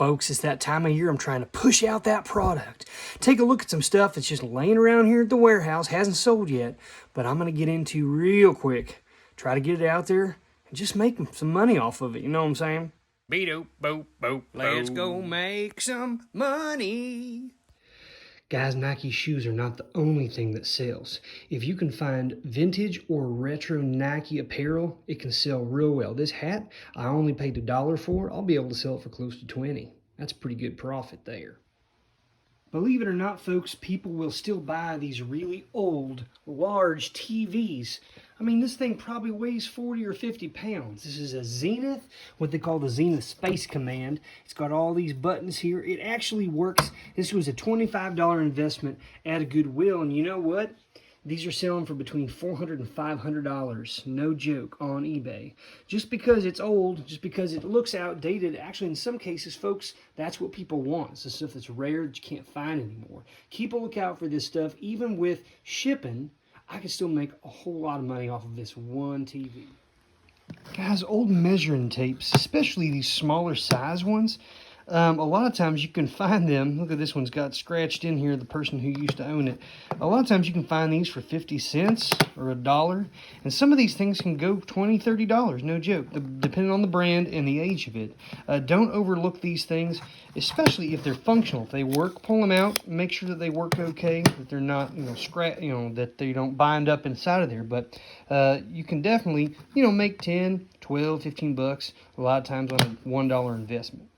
folks, it's that time of year I'm trying to push out that product. Take a look at some stuff that's just laying around here at the warehouse, hasn't sold yet, but I'm going to get into real quick. Try to get it out there and just make some money off of it, you know what I'm saying? Beep-doop, boop, boop, let's go make some money. Guys, Nike shoes are not the only thing that sells. If you can find vintage or retro Nike apparel, it can sell real well. This hat, I only paid $1 for. I'll be able to sell it for close to 20. That's a pretty good profit there. Believe it or not, folks, people will still buy these really old, large TVs. I mean, this thing probably weighs 40 or 50 pounds. This is a Zenith, what they call the Zenith Space Command. It's got all these buttons here. It actually works. This was a $25 investment at a Goodwill, and you know what? These are selling for between $400 and $500, no joke, on eBay. Just because it's old, just because it looks outdated, actually in some cases, folks, that's what people want. It's the stuff that's rare that you can't find anymore. Keep a lookout for this stuff. Even with shipping, I can still make a whole lot of money off of this one TV. Guys, old measuring tapes, especially these smaller size ones, a lot of times you can find them. Look at this one's got scratched in here, the person who used to own it. A lot of times you can find these for 50 cents or $1. And some of these things can go $20, $30, no joke, depending on the brand and the age of it. Don't overlook these things, especially if they're functional. If they work, pull them out, make sure that they work okay, that they're not, that they don't bind up inside of there. But you can definitely, make 10, 12, 15 bucks a lot of times on a $1 investment.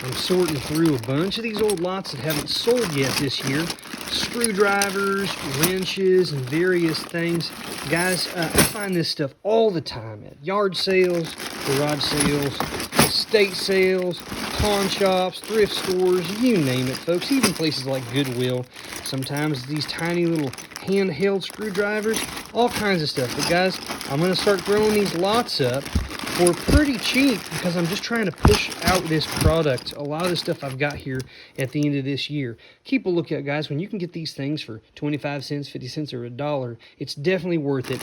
I'm sorting through a bunch of these old lots that haven't sold yet this year. Screwdrivers, wrenches, and various things. Guys, I find this stuff all the time at yard sales, garage sales, estate sales, pawn shops, thrift stores, you name it, folks. Even places like Goodwill. Sometimes these tiny little handheld screwdrivers, all kinds of stuff. But guys, I'm going to start throwing these lots up for pretty cheap because I'm just trying to push out this product. A lot of the stuff I've got here at the end of this year. Keep a lookout, guys. When you can get these things for 25 cents, 50 cents, or $1, it's definitely worth it.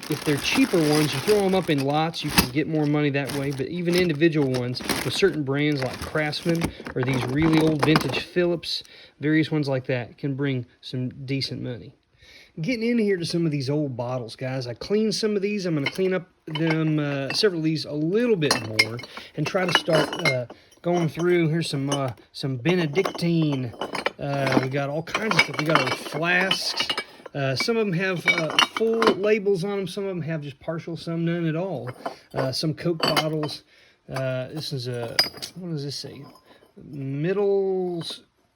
If they're cheaper ones, you throw them up in lots, you can get more money that way. But even individual ones with certain brands like Craftsman or these really old vintage Phillips, various ones like that, can bring some decent money. Getting in here to some of these old bottles, guys. I cleaned some of these. I'm going to clean up them, several of these a little bit more and try to start going through. Here's some Benedictine. We got all kinds of stuff. We got old flasks. Some of them have full labels on them. Some of them have just partial, some none at all. Some Coke bottles. This is a, what does this say?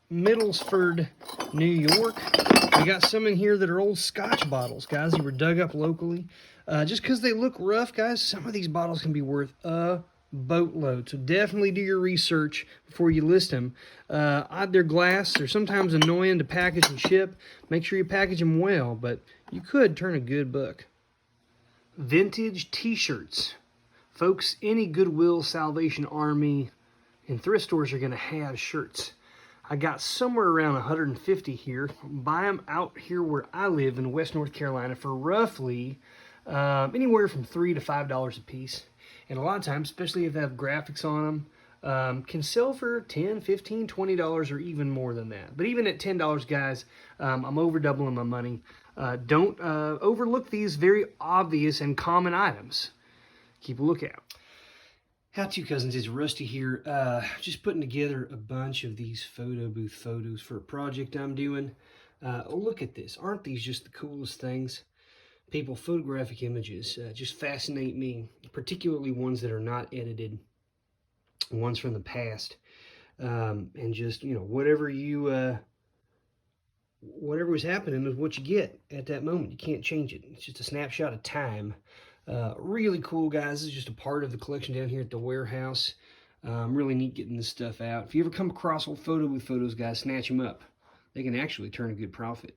Middlesford, New York. We got some in here that are old Scotch bottles, guys. They were dug up locally. Just because they look rough, guys, some of these bottles can be worth a boatload. So definitely do your research before you list them. They're glass. They're sometimes annoying to package and ship. Make sure you package them well, but you could turn a good buck. Vintage T-shirts. Folks, any Goodwill, Salvation Army, and thrift stores are going to have shirts. I got somewhere around 150 here. Buy them out here where I live in West North Carolina for roughly anywhere from $3 to $5 a piece. And a lot of times, especially if they have graphics on them, can sell for $10, $15, $20 or even more than that. But even at $10, guys, I'm over doubling my money. Don't overlook these very obvious and common items. Keep a lookout. How to, cousins? It's Rusty here. Just putting together a bunch of these photo booth photos for a project I'm doing. Look at this. Aren't these just the coolest things? People, photographic images just fascinate me, particularly ones that are not edited, ones from the past. And just, whatever was happening is what you get at that moment. You can't change it. It's just a snapshot of time. Really cool, guys. This is just a part of the collection down here at the warehouse. Really neat getting this stuff out. If you ever come across old photo booth photos, guys, snatch them up. They can actually turn a good profit.